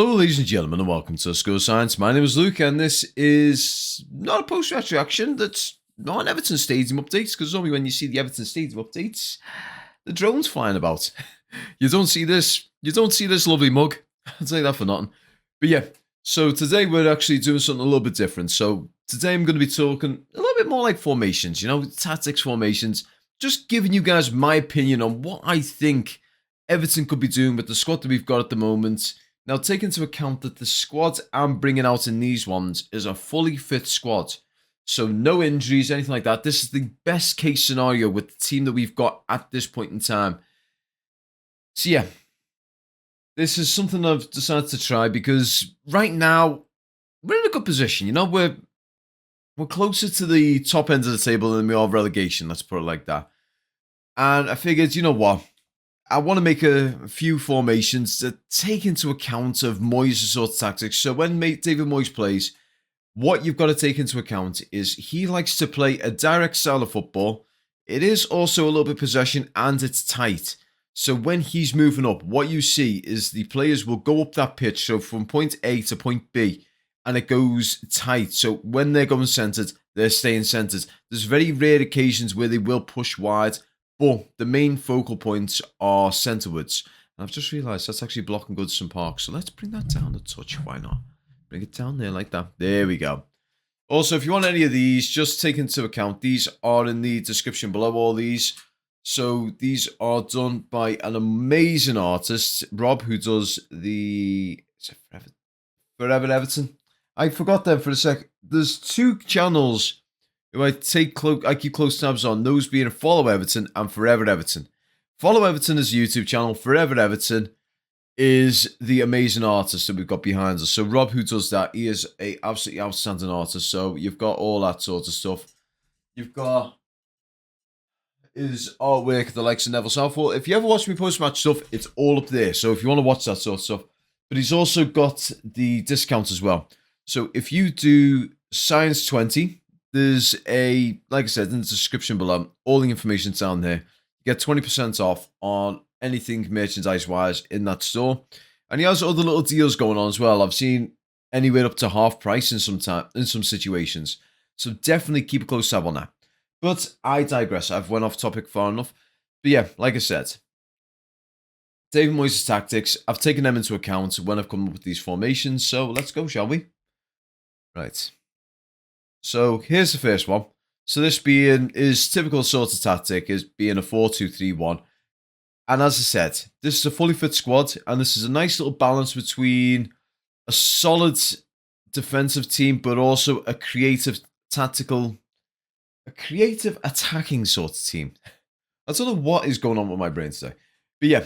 Hello, ladies and gentlemen, and welcome to School of Science. My name is Luke, and this is not a post-match reaction. That's not an Everton Stadium updates, because only when you see the Everton Stadium updates, the drones flying about. You don't see this. You don't see this lovely mug. I'll tell you that for nothing. But yeah, so today we're actually doing something a little bit different. So today I'm going to be talking a little bit more like formations, tactics, formations. Just giving you guys my opinion on what I think Everton could be doing with the squad that we've got at the moment. Now, take into account that the squad I'm bringing out in these ones is a fully fit squad. So no injuries, anything like that. This is the best case scenario with the team that we've got at this point in time. So yeah, this is something I've decided to try because right now we're in a good position. We're closer to the top end of the table than we are relegation. Let's put it like that. And I figured, you know what? I want to make a few formations that take into account of Moyes' sort of tactics. So when David Moyes plays, what you've got to take into account is he likes to play a direct style of football. It is also a little bit possession and it's tight. So when he's moving up, what you see is the players will go up that pitch. So from point A to point B, and it goes tight. So when they're going centred, they're staying centred. There's very rare occasions where they will push wide, but the main focal points are centrewards. And I've just realised that's actually blocking Goodson Park. So let's bring that down a touch. Why not? Bring it down there like that. There we go. Also, if you want any of these, just take into account, these are in the description below, all these. So these are done by an amazing artist, Rob, who does the... Is it Forever Everton? I forgot them for a sec. There's two channels who I keep close tabs on, those being Follow Everton and Forever Everton. Follow Everton is a YouTube channel. Forever Everton is the amazing artist that we've got behind us. So Rob, who does that, he is a absolutely outstanding artist. So you've got all that sort of stuff. You've got his artwork, the likes of Neville Southall. If you ever watch me post-match stuff, it's all up there. So if you want to watch that sort of stuff. But he's also got the discount as well. So if you do Science 20... there's like I said, in the description below, all the information's down there. You get 20% off on anything merchandise-wise in that store. And he has other little deals going on as well. I've seen anywhere up to half price in some situations. So definitely keep a close tab on that. But I digress. I've went off topic far enough. But yeah, like I said, David Moyes' tactics, I've taken them into account when I've come up with these formations. So let's go, shall we? Right. So here's the first one. So this being his typical sort of tactic is being a 4-2-3-1. And as I said, this is a fully fit squad, and this is a nice little balance between a solid defensive team, but also a creative attacking sort of team. I don't know what is going on with my brain today. But yeah,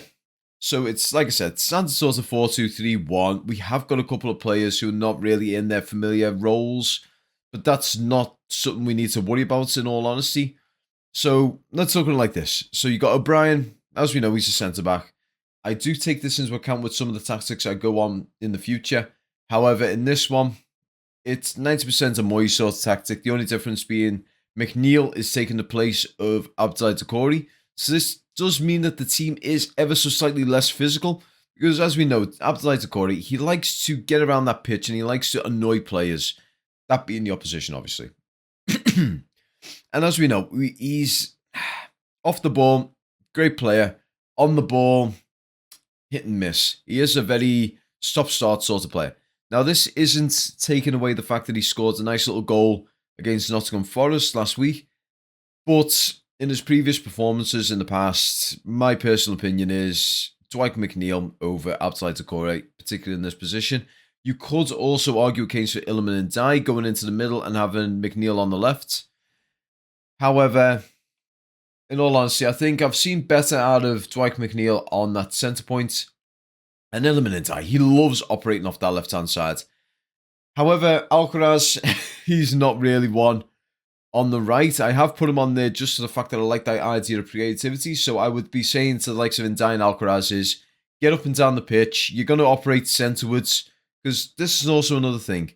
so it's, like I said, standard sort of 4-2-3-1. We have got a couple of players who are not really in their familiar roles, but that's not something we need to worry about, in all honesty. So let's look at it like this. So you got O'Brien. As we know, he's a centre-back. I do take this into account with some of the tactics I go on in the future. However, in this one, it's 90% a Moyes sort of tactic. The only difference being McNeil is taking the place of Abdoulaye Doucouré. So this does mean that the team is ever so slightly less physical. Because as we know, Abdoulaye Doucouré, he likes to get around that pitch and he likes to annoy players. That being the opposition, obviously. And as we know, he's off the ball, great player. On the ball, hit and miss. He is a very stop-start sort of player. Now, this isn't taking away the fact that he scored a nice little goal against Nottingham Forest last week. But in his previous performances in the past, my personal opinion is Dwight McNeil over Abdoulaye Doucouré, particularly in this position. You could also argue a case for Illiman and Dye going into the middle and having McNeil on the left. However, in all honesty, I think I've seen better out of Dwight McNeil on that centre point. And Illiman and Dye, he loves operating off that left-hand side. However, Alcaraz, he's not really one on the right. I have put him on there just for the fact that I like that idea of creativity. So I would be saying to the likes of Ndiaye and Alcaraz is, get up and down the pitch. You're going to operate centrewards. Because this is also another thing.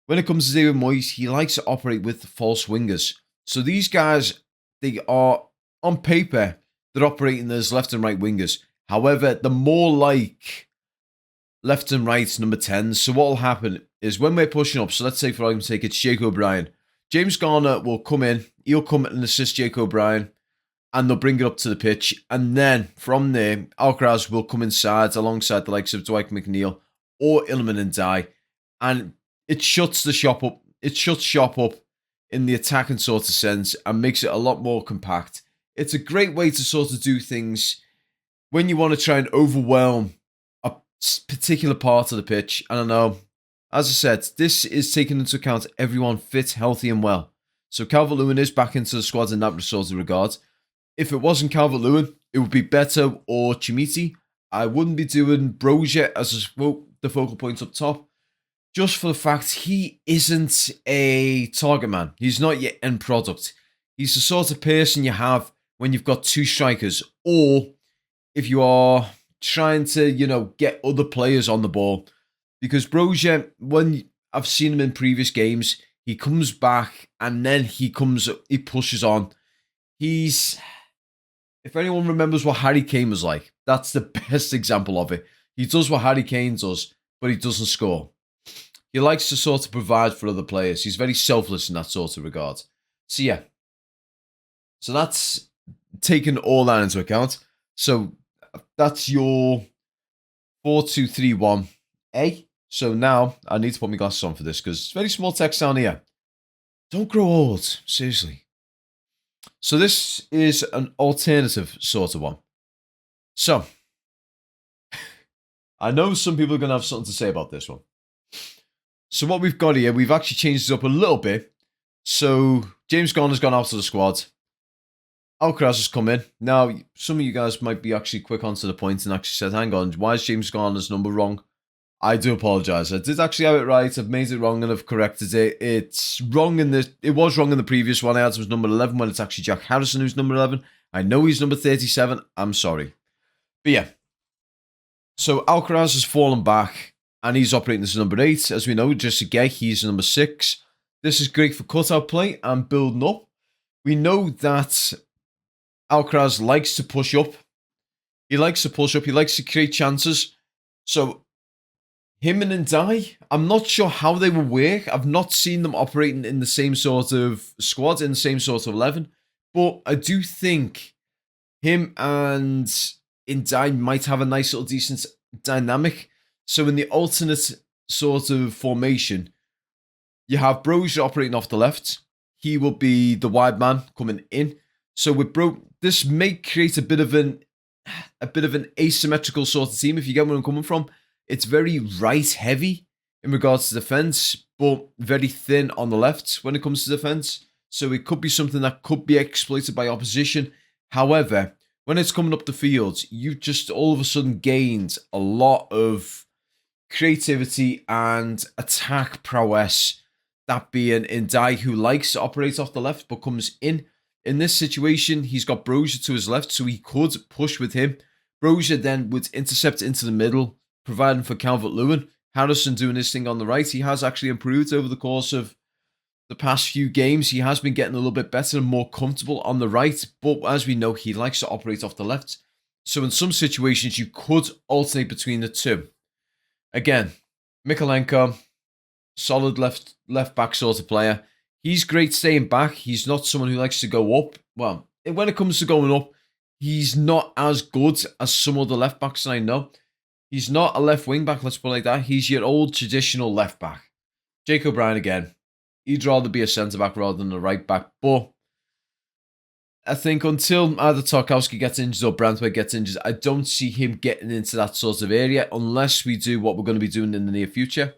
When it comes to David Moyes, he likes to operate with false wingers. So these guys, they are, on paper, they're operating as left and right wingers. However, they're more like left and right number 10s. So what will happen is when we're pushing up, so let's say for argument's sake, it's Jake O'Brien. James Garner will come in, he'll come and assist Jake O'Brien, and they'll bring it up to the pitch. And then from there, Alcaraz will come inside alongside the likes of Dwight McNeil or Ilman and Dye. And it shuts the shop up. It shuts shop up in the attacking sort of sense and makes it a lot more compact. It's a great way to sort of do things when you want to try and overwhelm a particular part of the pitch. I don't know. As I said, this is taking into account everyone fit, healthy and well. So Calvert-Lewin is back into the squad in that sort of regard. If it wasn't Calvert-Lewin, it would be Beto or Chimiti. I wouldn't be doing Brozier as the focal point up top, just for the fact he isn't a target man. He's not your end product. He's the sort of person you have when you've got two strikers, or if you are trying to, get other players on the ball. Because Brozier, when I've seen him in previous games, he comes back and then he pushes on. If anyone remembers what Harry Kane was like, that's the best example of it. He does what Harry Kane does, but he doesn't score. He likes to sort of provide for other players. He's very selfless in that sort of regard. So yeah. So that's taking all that into account. So that's your 4-2-3-1-A. So now I need to put my glasses on for this because it's very small text down here. Don't grow old. Seriously. So this is an alternative sort of one. So I know some people are going to have something to say about this one. So what we've got here, we've actually changed it up a little bit. So James Garner's gone out of the squad. Alcaraz has come in. Now, some of you guys might be actually quick onto the point and actually said, hang on, why is James Garner's number wrong? I do apologise. I did actually have it right. I've made it wrong and I've corrected it. It was wrong in the previous one. I had him as number 11 when it's actually Jack Harrison who's number 11. I know he's number 37. I'm sorry. But yeah. So Alcaraz has fallen back and he's operating as number 8. As we know, just again, he's number 6. This is great for cutout play and building up. We know that Alcaraz likes to push up. He likes to push up. He likes to create chances. So him and Ndai, I'm not sure how they will work. I've not seen them operating in the same sort of squad, in the same sort of 11. But I do think him and Ndai might have a nice little decent dynamic. So in the alternate sort of formation, you have Brozier operating off the left. He will be the wide man coming in. So with this may create a bit of an asymmetrical sort of team, if you get where I'm coming from. It's very right heavy in regards to defense, but very thin on the left when it comes to defense. So it could be something that could be exploited by opposition. However, when it's coming up the field, you've just all of a sudden gained a lot of creativity and attack prowess. That being Ndai, who likes to operate off the left but comes in. In this situation, he's got Brozier to his left, so he could push with him. Brozier then would intercept into the middle, providing for Calvert-Lewin. Harrison doing his thing on the right. He has actually improved over the course of the past few games. He has been getting a little bit better and more comfortable on the right. But as we know, he likes to operate off the left. So in some situations, you could alternate between the two. Again, Mikolenko, solid left back sort of player. He's great staying back. He's not someone who likes to go up. Well, when it comes to going up, he's not as good as some other left backs I know. He's not a left wing back, let's put it like that. He's your old traditional left back. Jake O'Brien again. He'd rather be a centre back rather than a right back. But I think until either Tarkowski gets injured or Brantway gets injured, I don't see him getting into that sort of area unless we do what we're going to be doing in the near future.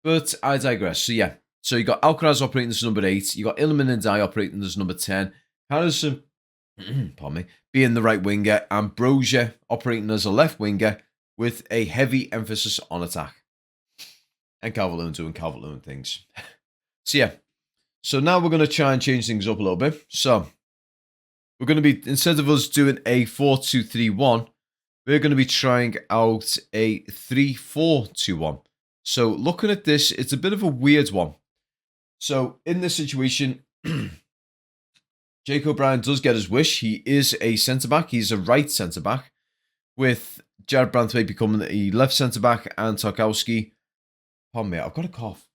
But I digress. So yeah. So you got Alcaraz operating as number 8. You got Ilman and Dye operating as number 10. Harrison, pardon me, being the right winger. And Brozier operating as a left winger with a heavy emphasis on attack. And Calvert-Lewin doing Calvert-Lewin things. So yeah. So now we're going to try and change things up a little bit. So we're going to be, instead of us doing a 4-2-3-1, we're going to be trying out a 3-4-2-1. So looking at this, it's a bit of a weird one. So in this situation, Jake O'Brien does get his wish. He is a centre-back. He's a right centre-back with Jared Branthwaite becoming the left centre-back, and Tarkowski. Pardon me, I've got a cough.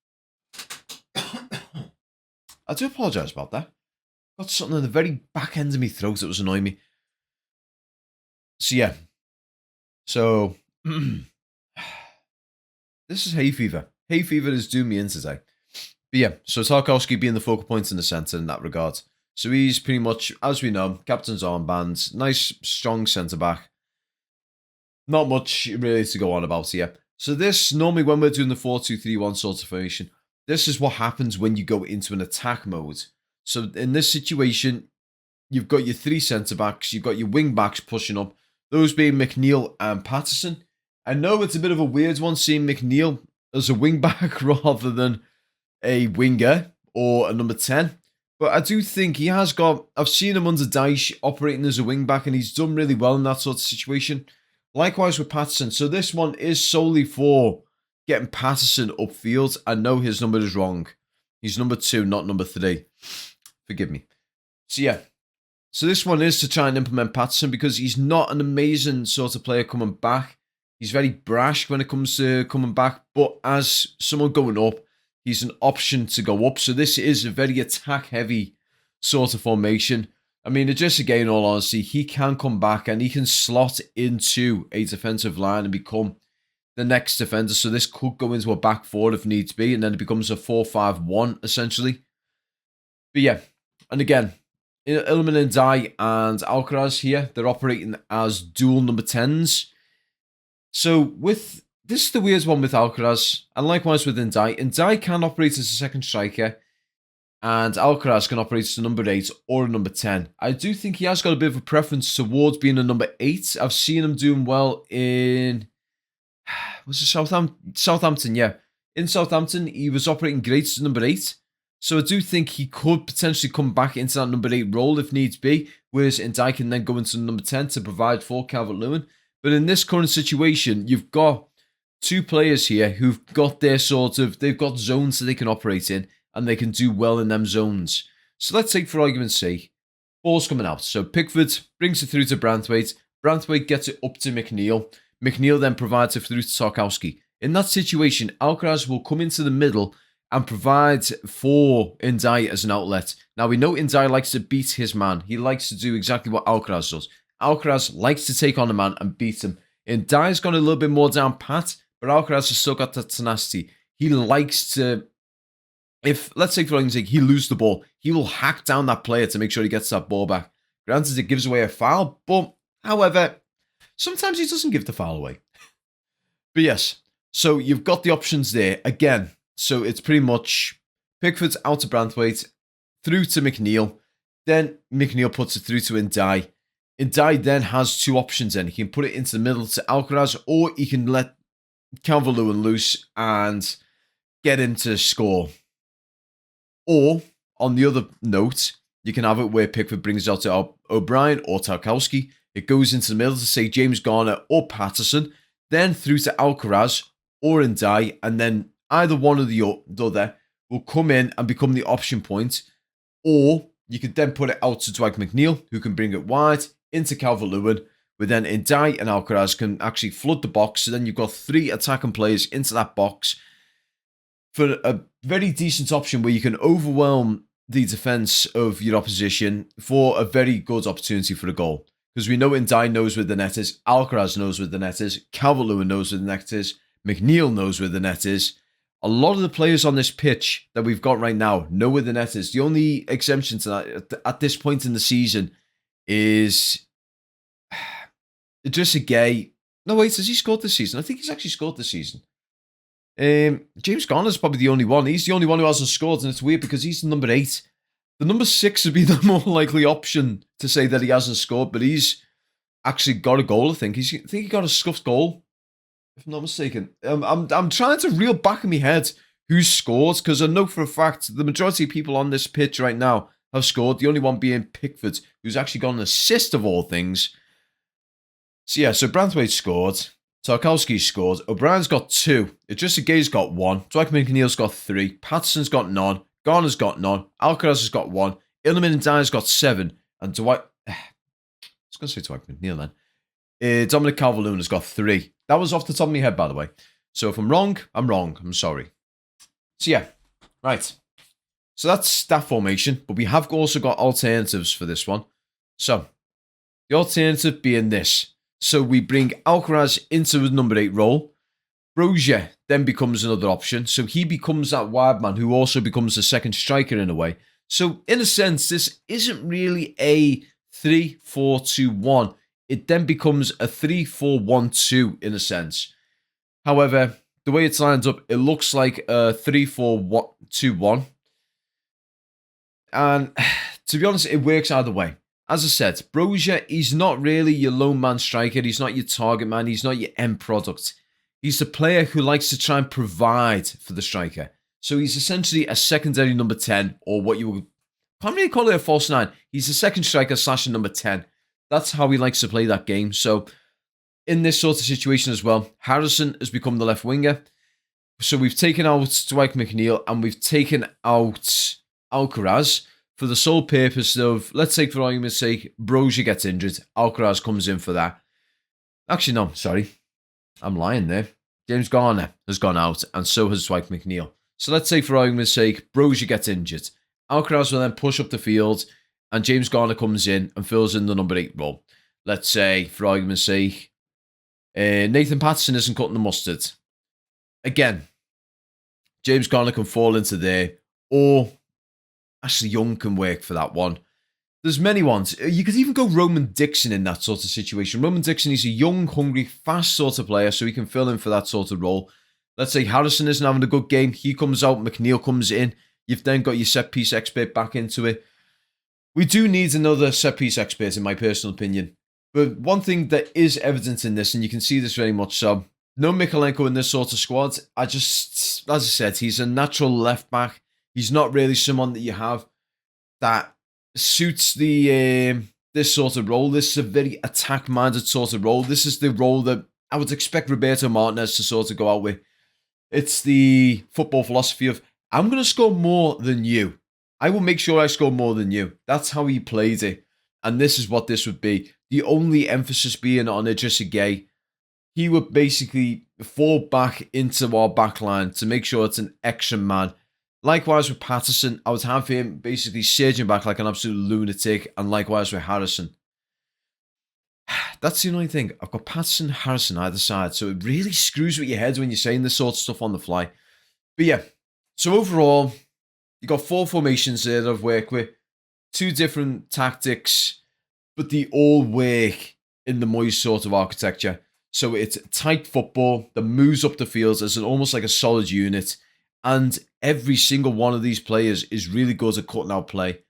I do apologise about that. Got something in the very back end of my throat that was annoying me. So yeah. So this is hay fever. Hay fever is doing me in today. But yeah, so Tarkowski being the focal point in the centre in that regard. So he's pretty much, as we know, captain's armband, nice, strong centre-back. Not much really to go on about here. So this, normally when we're doing the 4-2-3-1 sort of formation, this is what happens when you go into an attack mode. So in this situation, you've got your 3 centre-backs, you've got your wing-backs pushing up, those being McNeil and Patterson. I know it's a bit of a weird one seeing McNeil as a wing-back rather than a winger or a number 10. But I do think he has got, I've seen him under Dyche operating as a wing-back, and he's done really well in that sort of situation. Likewise with Patterson. So this one is solely for getting Patterson upfield. I know his number is wrong. He's number 2, not number 3. Forgive me. So yeah. So this one is to try and implement Patterson because he's not an amazing sort of player coming back. He's very brash when it comes to coming back. But as someone going up, he's an option to go up. So this is a very attack-heavy sort of formation. I mean, just again, in all honesty, he can come back and he can slot into a defensive line and become the next defender. So this could go into a back 4 if needs be, and then it becomes a 4-5-1, essentially. But yeah, and again, Ilman Ndiaye and Alcaraz here, they're operating as dual number 10s. So with this is the weird one with Alcaraz, and likewise with Ndiaye. Ndiaye can operate as a second striker, and Alcaraz can operate as a number 8 or a number 10. I do think he has got a bit of a preference towards being a number 8. I've seen him doing well in... Was it Southampton? Yeah. In Southampton, he was operating great as number 8. So I do think he could potentially come back into that number 8 role if needs be, whereas Ndiaye can then go into number 10 to provide for Calvert-Lewin. But in this current situation, you've got 2 players here who've got their they've got zones that they can operate in, and they can do well in them zones. So let's take, for argument's sake, ball's coming out. So Pickford brings it through to Branthwaite. Branthwaite gets it up to McNeil. McNeil then provides it through to Tarkowski. In that situation, Alcaraz will come into the middle and provide for Ndiaye as an outlet. Now, we know Ndiaye likes to beat his man. He likes to do exactly what Alcaraz does. Alcaraz likes to take on a man and beat him. Ndiaye's gone a little bit more down pat, but Alcaraz has still got that tenacity. He likes to... If, let's say for argument's sake, he loses the ball, he will hack down that player to make sure he gets that ball back. Granted, it gives away a foul, but, however, sometimes he doesn't give the foul away. But yes, so you've got the options there. Again, so it's pretty much Pickford's out to Branthwaite, through to McNeil, then McNeil puts it through to Ndiaye. Ndiaye then has 2 options then. He can put it into the middle to Alcaraz, or he can let Calvert-Lewin loose and get him to score. Or, on the other note, you can have it where Pickford brings it out to O'Brien or Tarkowski. It goes into the middle to, say, James Garner or Patterson. Then through to Alcaraz or Ndiaye. And then either one or the other will come in and become the option point. Or you could then put it out to Dwight McNeil, who can bring it wide into Calvert-Lewin. Where then Ndiaye and Alcaraz can actually flood the box. So then you've got 3 attacking players into that box for a very decent option where you can overwhelm the defence of your opposition for a very good opportunity for a goal. Because we know Ndiaye knows where the net is, Alcaraz knows where the net is, Calvert-Lewin knows where the net is, McNeil knows where the net is. A lot of the players on this pitch that we've got right now know where the net is. The only exemption to that at this point in the season is Idrissa Gueye. No, wait, has he scored this season? I think he's actually scored this season. James Garner's probably the only one. He's the only one who hasn't scored, and it's weird because he's the number 8. The number 6 would be the more likely option to say that he hasn't scored, but he's actually got a goal, I think. I think he got a scuffed goal, if I'm not mistaken. I'm trying to reel back in my head who scored, because I know for a fact the majority of people on this pitch right now have scored, the only one being Pickford, who's actually got an assist of all things. So yeah, so Branthwaite scored. Tarkowski scored. O'Brien's got 2. Idrissa Gueye's got 1. Dwight McNeil's got 3. Patterson's got none. Garner's got none. Alcaraz has got 1. Ilman Ndiaye's got 7. And Dwight... I was going to say Dwight McNeil then. Dominic Calvert-Lewin's got 3. That was off the top of my head, by the way. So if I'm wrong, I'm wrong. I'm sorry. So yeah, right. So that's that formation, but we have also got alternatives for this one. So the alternative being this. So we bring Alcaraz into the number 8 role. Brozier then becomes another option. So he becomes that wide man who also becomes the second striker in a way. So in a sense, this isn't really a 3-4-2-1. It then becomes a 3-4-1-2 in a sense. However, the way it's lined up, it looks like a 3-4-2-1. And to be honest, it works either way. As I said, Brozier, he's not really your lone man striker. He's not your target man. He's not your end product. He's the player who likes to try and provide for the striker. So he's essentially a secondary number 10, or what you would probably call it a false 9. He's a second striker / number 10. That's how he likes to play that game. So in this sort of situation as well, Harrison has become the left winger. So we've taken out Dwight McNeil and we've taken out Alcaraz for the sole purpose of, let's say for argument's sake, Brozier gets injured. Alcaraz comes in for that. Actually, no, sorry. I'm lying there. James Garner has gone out and so has Dwight McNeil. So let's say for argument's sake, Brozier gets injured. Alcaraz will then push up the field and James Garner comes in and fills in the number 8 role. Let's say, for argument's sake, Nathan Patterson isn't cutting the mustard. Again, James Garner can fall into there, or Ashley Young can work for that one. There's many ones. You could even go Roman Dixon in that sort of situation. Roman Dixon is a young, hungry, fast sort of player, so he can fill in for that sort of role. Let's say Harrison isn't having a good game. He comes out, McNeil comes in. You've then got your set-piece expert back into it. We do need another set-piece expert, in my personal opinion. But one thing that is evident in this, and you can see this very much so, no Mikolenko in this sort of squad. As I said, he's a natural left-back. He's not really someone that you have that suits the this sort of role. This is a very attack-minded sort of role. This is the role that I would expect Roberto Martinez to sort of go out with. It's the football philosophy of, I'm going to score more than you. I will make sure I score more than you. That's how he played it. And this is what this would be. The only emphasis being on Idrissa Gueye. He would basically fall back into our back line to make sure it's an extra man. Likewise with Patterson, I would have him basically surging back like an absolute lunatic. And likewise with Harrison. That's the only thing. I've got Patterson, Harrison either side. So it really screws with your head when you're saying this sort of stuff on the fly. But yeah, so overall, you've got 4 formations there that I've worked with. 2 different tactics, but they all work in the Moyes sort of architecture. So it's tight football that moves up the field as almost like a solid unit. And every single one of these players is really good at cutting out play.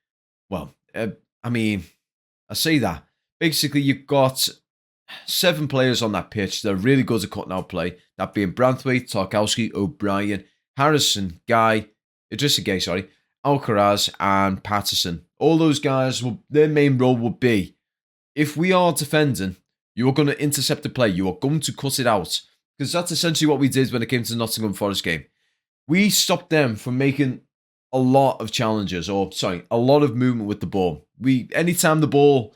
Well, I mean, I say that. Basically, you've got 7 players on that pitch that are really good at cutting out play. That being Branthwaite, Tarkowski, O'Brien, Harrison, Gueye, Idrissa Gueye, sorry, Alcaraz, and Patterson. All those guys, their main role would be, if we are defending, you are going to intercept the play. You are going to cut it out. Because that's essentially what we did when it came to the Nottingham Forest game. We stopped them from making a lot of challenges, a lot of movement with the ball. Anytime the ball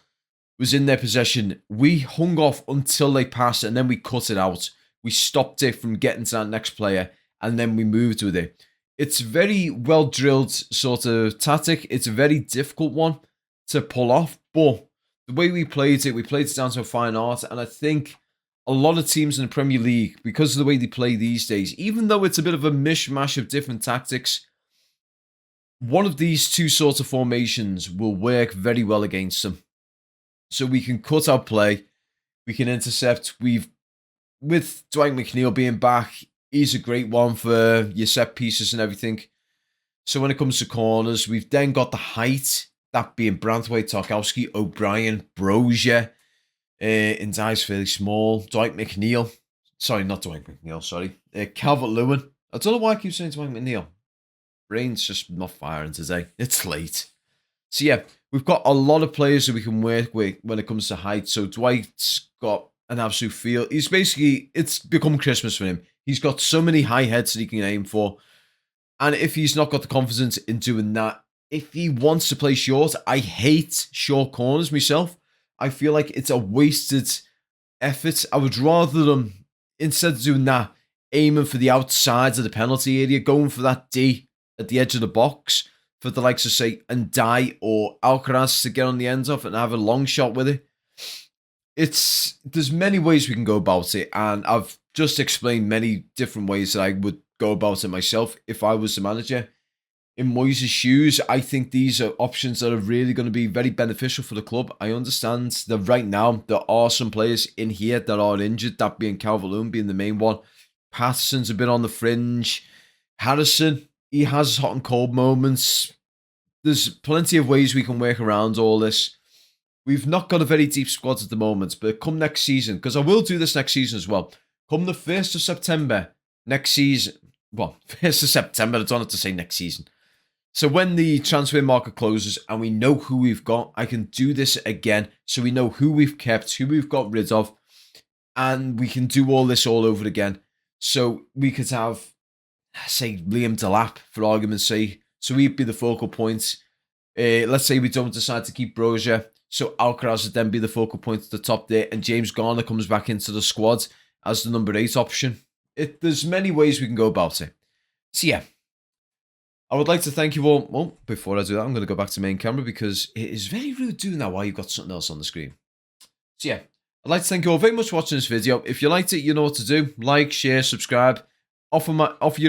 was in their possession, we hung off until they passed it, and then we cut it out. We stopped it from getting to that next player, and then we moved with it. It's very well drilled sort of tactic. It's a very difficult one to pull off, but the way we played it down to a fine art, and I think a lot of teams in the Premier League, because of the way they play these days, even though it's a bit of a mishmash of different tactics, one of these 2 sorts of formations will work very well against them. So we can cut out play, we can intercept. With Dwight McNeil being back, he's a great one for your set pieces and everything. So when it comes to corners, we've then got the height, that being Branthwaite, Tarkowski, O'Brien, Brozier. Ndai's fairly small. Dwight McNeil. Sorry, not Dwight McNeil, sorry. Calvert-Lewin. I don't know why I keep saying Dwight McNeil. Brain's just not firing today. It's late. So yeah, we've got a lot of players that we can work with when it comes to height. So Dwight's got an absolute feel. It's become Christmas for him. He's got so many high heads that he can aim for. And if he's not got the confidence in doing that, if he wants to play short, I hate short corners myself. I feel like it's a wasted effort. I would rather them, instead of doing that, aiming for the outsides of the penalty area, going for that D at the edge of the box for the likes of, say, Ndai or Alcaraz to get on the end of and have a long shot with it. There's many ways we can go about it, and I've just explained many different ways that I would go about it myself if I was the manager. In Moyes' shoes, I think these are options that are really going to be very beneficial for the club. I understand that right now there are some players in here that are injured, that being Calvert-Lewin being the main one. Patterson's a bit on the fringe. Harrison, he has hot and cold moments. There's plenty of ways we can work around all this. We've not got a very deep squad at the moment, but come next season, because I will do this next season as well. Come the 1st of September next season, well, 1st of September, I don't have to say next season. So when the transfer market closes and we know who we've got, I can do this again. So we know who we've kept, who we've got rid of, and we can do all this all over again. So we could have, say, Liam Delap, for argument's sake. So he'd be the focal point. Let's say we don't decide to keep Brozier. So Alcaraz would then be the focal point at the top there, and James Garner comes back into the squad as the number 8 option. There's many ways we can go about it. So yeah, I would like to thank you all. Well, before I do that, I'm going to go back to main camera because it is very rude doing that while you've got something else on the screen. So yeah, I'd like to thank you all very much for watching this video. If you liked it, you know what to do. Like, share, subscribe. Offer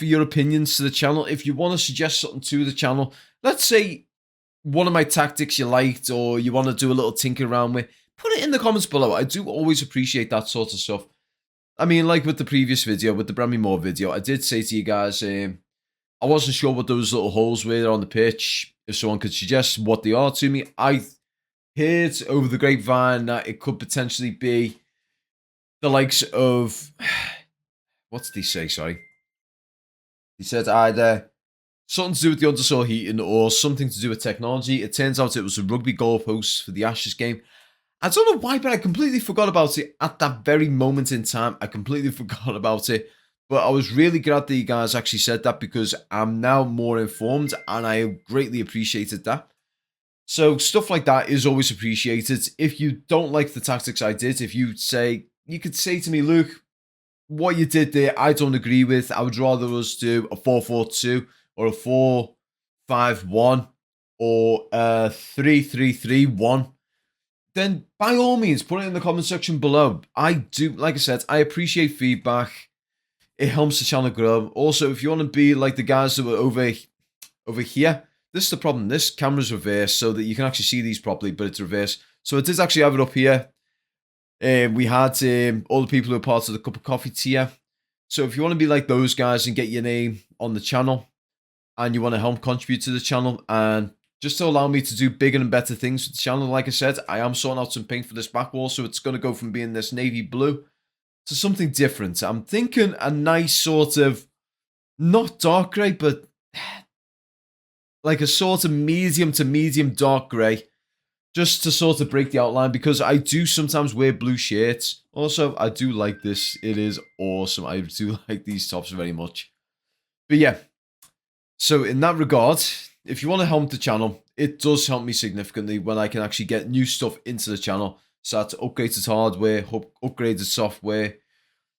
your opinions to the channel. If you want to suggest something to the channel, let's say one of my tactics you liked or you want to do a little tinker around with, put it in the comments below. I do always appreciate that sort of stuff. I mean, like with the previous video, with the Brammy Moore video, I did say to you guys, I wasn't sure what those little holes were on the pitch. If someone could suggest what they are to me, I heard over the grapevine that it could potentially be the likes of, what did he say, sorry? He said either something to do with the undersaw heating or something to do with technology. It turns out it was a rugby goalpost for the Ashes game. I don't know why, but I completely forgot about it at that very moment in time. I completely forgot about it. But I was really glad that you guys actually said that because I'm now more informed and I greatly appreciated that. So stuff like that is always appreciated. If you don't like the tactics I did, you could say to me, Luke, what you did there, I don't agree with. I would rather us do a 4-4-2 or a 4-5-1 or a 3-3-3-1. Then by all means, put it in the comment section below. Like I said, I appreciate feedback. It helps the channel grow. Also, if you want to be like the guys that were over here, this is the problem. This camera's reversed so that you can actually see these properly, but it's reversed. So it does actually have it up here. We had all the people who are part of the Cup of Coffee tier. So if you want to be like those guys and get your name on the channel and you want to help contribute to the channel and just to allow me to do bigger and better things with the channel, like I said, I am sorting out some paint for this back wall. So it's going to go from being this navy blue to something different. I'm thinking a nice sort of, not dark grey, but like a sort of medium to medium dark grey. Just to sort of break the outline, because I do sometimes wear blue shirts. Also, I do like this. It is awesome. I do like these tops very much. But yeah, so in that regard, if you want to help the channel, it does help me significantly when I can actually get new stuff into the channel. Start to upgrade its hardware, upgrade the software.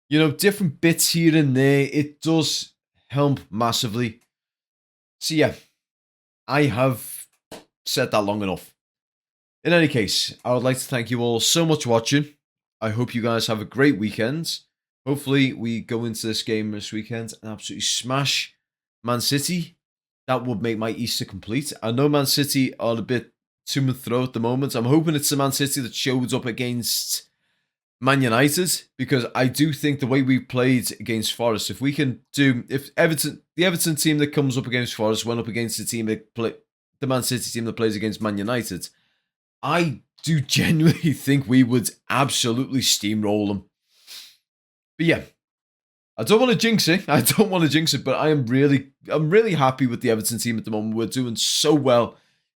You know, different bits here and there. It does help massively. So yeah, I have said that long enough. In any case, I would like to thank you all so much for watching. I hope you guys have a great weekend. Hopefully, we go into this game this weekend and absolutely smash Man City. That would make my Easter complete. I know Man City are a bit to and fro at the moment. I'm hoping it's the Man City that shows up against Man United, because I do think the way we played against Forest, if the Everton team that comes up against Forest went up against the Man City team that plays against Man United, I do genuinely think we would absolutely steamroll them. But yeah, I don't want to jinx it. But I'm really happy with the Everton team at the moment. We're doing so well.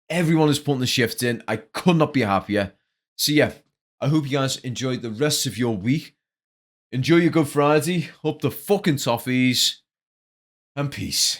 Everyone is putting the shift in. I could not be happier. So yeah, I hope you guys enjoyed the rest of your week. Enjoy your Good Friday. Up the fucking toffees. And peace.